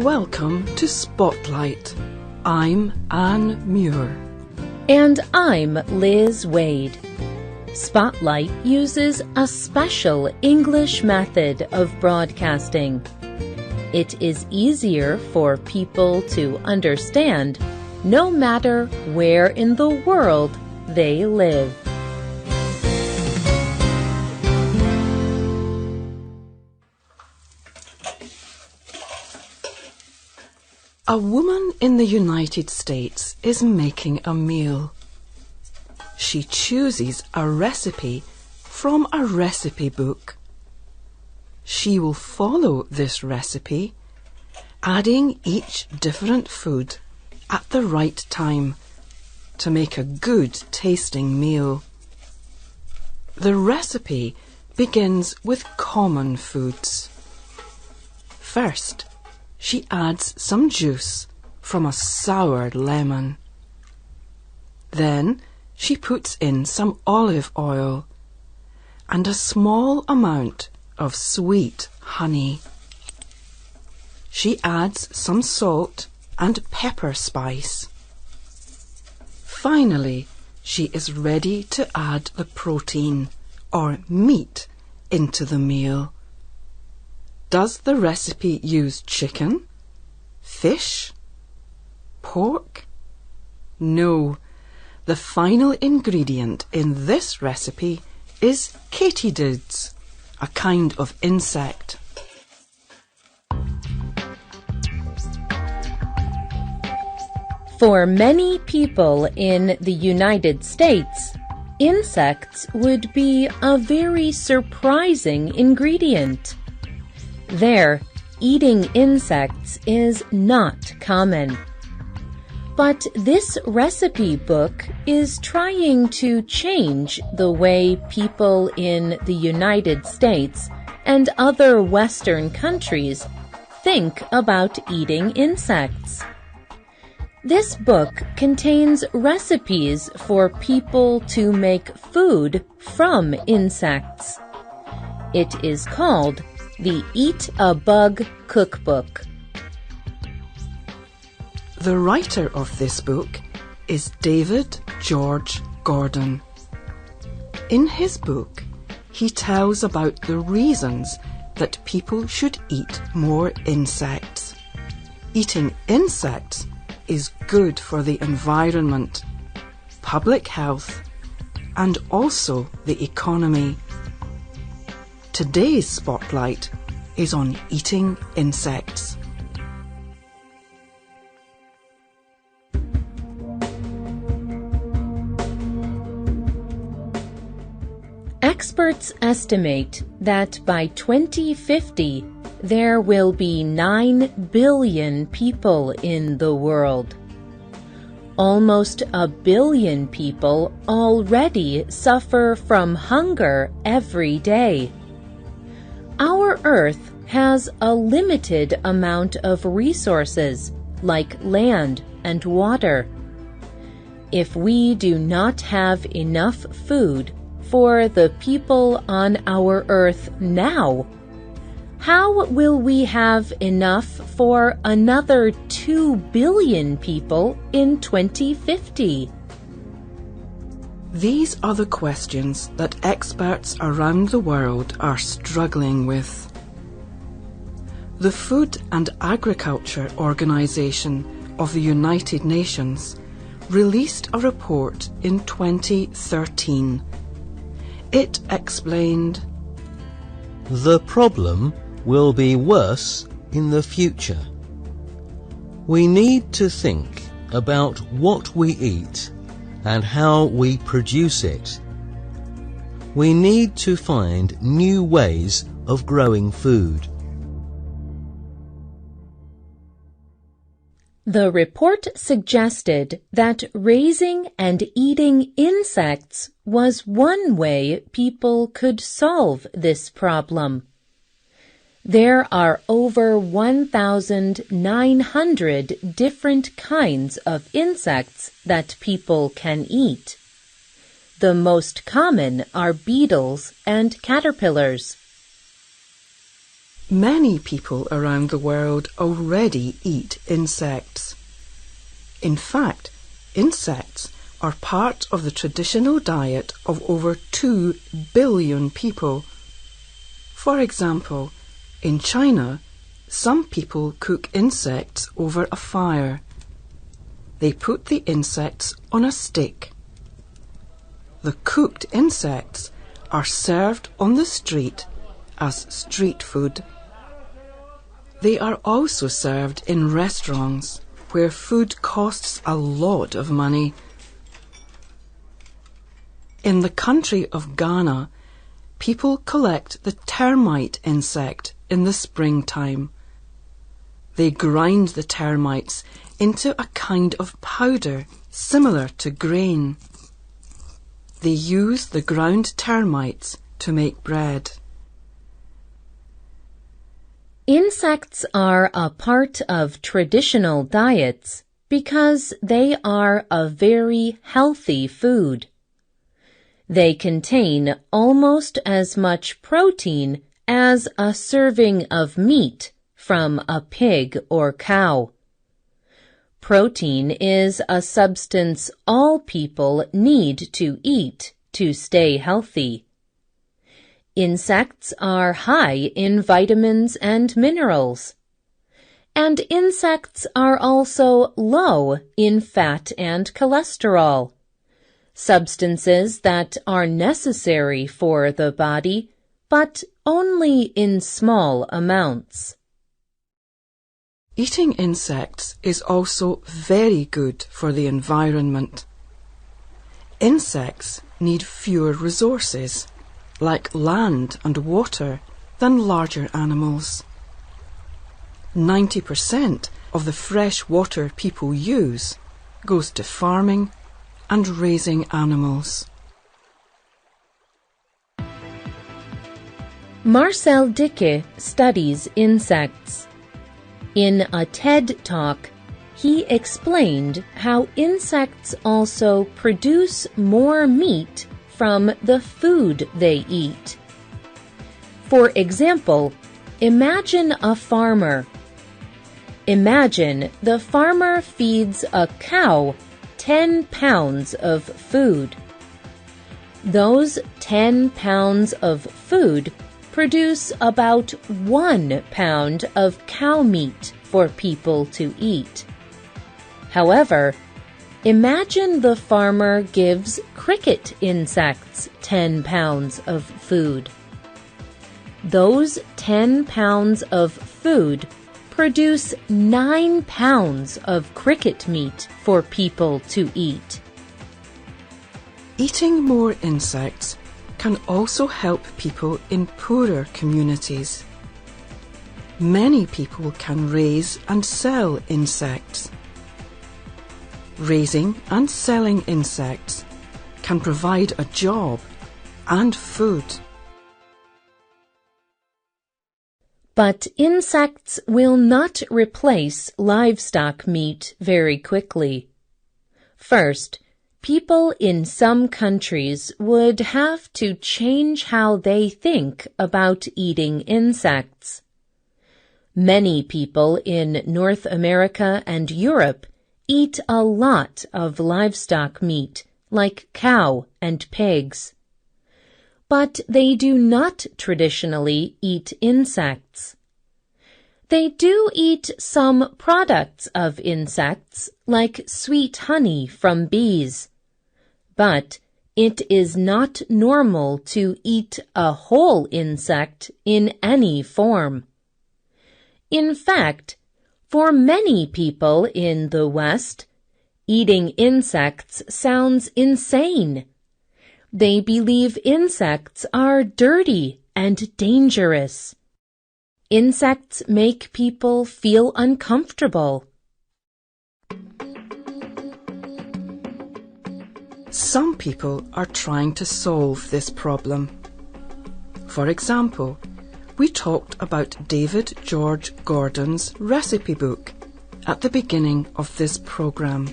Welcome to Spotlight. I'm Anne Muir. And I'm Liz Wade. Spotlight uses a special English method of broadcasting. It is easier for people to understand no matter where in the world they live. A woman in the United States is making a meal. She chooses a recipe from a recipe book. She will follow this recipe, adding each different food at the right time to make a good tasting meal. The recipe begins with common foods. First, she adds some juice from a sour lemon. Then she puts in some olive oil and a small amount of sweet honey. She adds some salt and pepper spice. Finally, she is ready to add the protein or meat into the meal. Does the recipe use chicken, fish, pork? No, the final ingredient in this recipe is katydids, a kind of insect. For many people in the United States, insects would be a very surprising ingredient. There, eating insects is not common. But this recipe book is trying to change the way people in the United States and other Western countries think about eating insects. This book contains recipes for people to make food from insects. It is called the Eat a Bug Cookbook. The writer of this book is David George Gordon. In his book, he tells about the reasons that people should eat more insects. Eating insects is good for the environment, public health, and also the economy. Today's Spotlight is on eating insects. Experts estimate that by 2050, there will be 9 billion people in the world. Almost 1 billion people already suffer from hunger every day. Our Earth has a limited amount of resources, like land and water. If we do not have enough food for the people on our Earth now, how will we have enough for another 2 billion people in 2050? These are the questions that experts around the world are struggling with. The Food and Agriculture Organization of the United Nations released a report in 2013. It explained, "The problem will be worse in the future. We need to think about what we eat and how we produce it. We need to find new ways of growing food." The report suggested that raising and eating insects was one way people could solve this problem. There are over 1,900 different kinds of insects that people can eat. The most common are beetles and caterpillars. Many people around the world already eat insects. In fact, insects are part of the traditional diet of over 2 billion people. For example, in China, some people cook insects over a fire. They put the insects on a stick. The cooked insects are served on the street as street food. They are also served in restaurants where food costs a lot of money. In the country of Ghana, people collect the termite insect in the springtime. They grind the termites into a kind of powder similar to grain. They use the ground termites to make bread. Insects are a part of traditional diets because they are a very healthy food. They contain almost as much protein as a serving of meat from a pig or cow. Protein is a substance all people need to eat to stay healthy. Insects are high in vitamins and minerals. And insects are also low in fat and cholesterol, substances that are necessary for the body, but only in small amounts. Eating insects is also very good for the environment. Insects need fewer resources, like land and water, than larger animals. 90% of the fresh water people use goes to farming and raising animals. Marcel Dicke studies insects. In a TED Talk, he explained how insects also produce more meat from the food they eat. For example, imagine a farmer. Imagine the farmer feeds a cow 10 pounds of food. Those 10 pounds of food produce about 1 pound of cow meat for people to eat. However, imagine the farmer gives cricket insects 10 pounds of food. Those 10 pounds of food produce 9 pounds of cricket meat for people to eat. Eating more insects can also help people in poorer communities. Many people can raise and sell insects. Raising and selling insects can provide a job and food. But insects will not replace livestock meat very quickly. First, people in some countries would have to change how they think about eating insects. Many people in North America and Europe eat a lot of livestock meat, like cow and pigs. But they do not traditionally eat insects. They do eat some products of insects, like sweet honey from bees. But it is not normal to eat a whole insect in any form. In fact, for many people in the West, eating insects sounds insane. They believe insects are dirty and dangerous. Insects make people feel uncomfortable. Some people are trying to solve this problem. For example, we talked about David George Gordon's recipe book at the beginning of this program.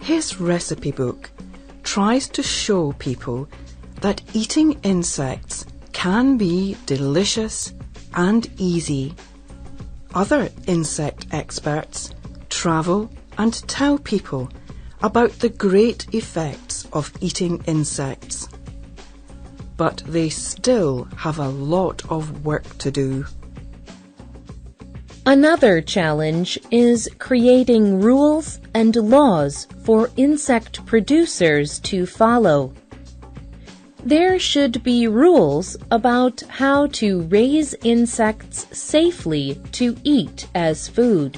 His recipe book tries to show people that eating insects can be delicious and easy. Other insect experts travel and tell people about the great effects of eating insects. But they still have a lot of work to do. Another challenge is creating rules and laws for insect producers to follow. There should be rules about how to raise insects safely to eat as food.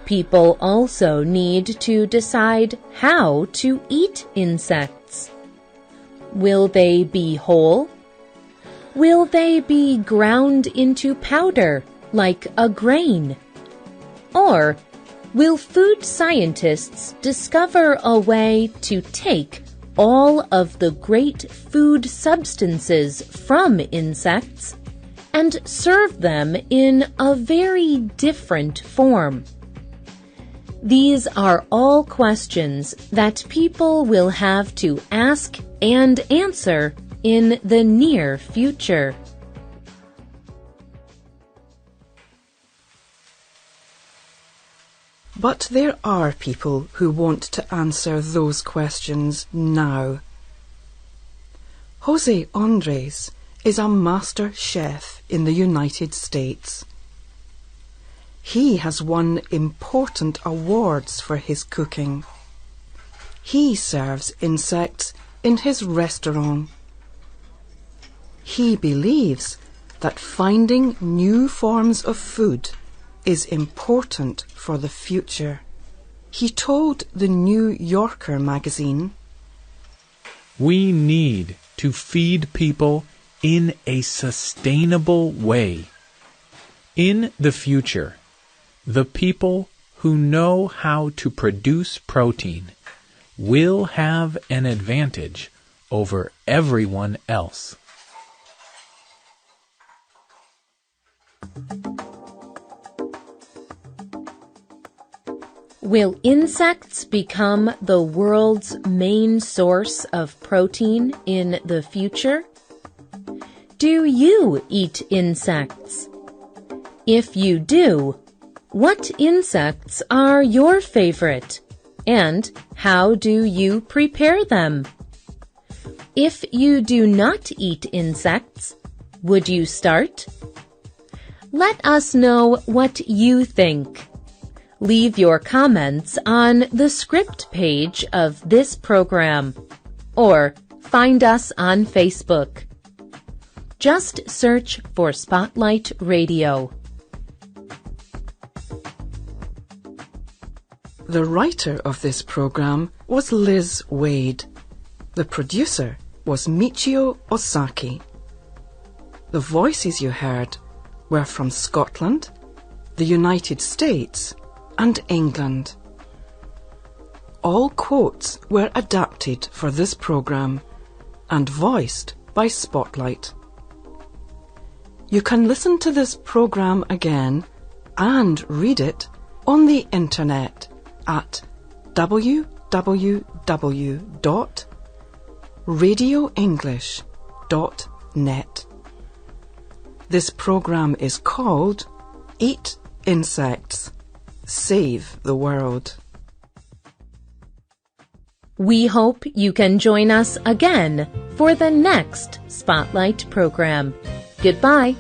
People also need to decide how to eat insects. Will they be whole? Will they be ground into powder like a grain? Or will food scientists discover a way to take all of the great food substances from insects and serve them in a very different form? These are all questions that people will have to ask and answer in the near future. But there are people who want to answer those questions now. Jose Andres is a master chef in the United States. He has won important awards for his cooking. He serves insects in his restaurant. He believes that finding new forms of food is important for the future. He told the New Yorker magazine, "We need to feed people in a sustainable way. In the future, the people who know how to produce protein will have an advantage over everyone else." Will insects become the world's main source of protein in the future? Do you eat insects? If you do, what insects are your favorite? And how do you prepare them? If you do not eat insects, would you start? Let us know what you think. Leave your comments on the script page of this program, or find us on Facebook. Just search for Spotlight Radio. The writer of this program was Liz Wade. The producer was Michio Osaki. The voices you heard were from Scotland, the United States, and England. All quotes were adapted for this program and voiced by Spotlight. You can listen to this program again and read it on the internet at www.radioenglish.net. This program is called Eat Insects, Save the World. We hope you can join us again for the next Spotlight program. Goodbye.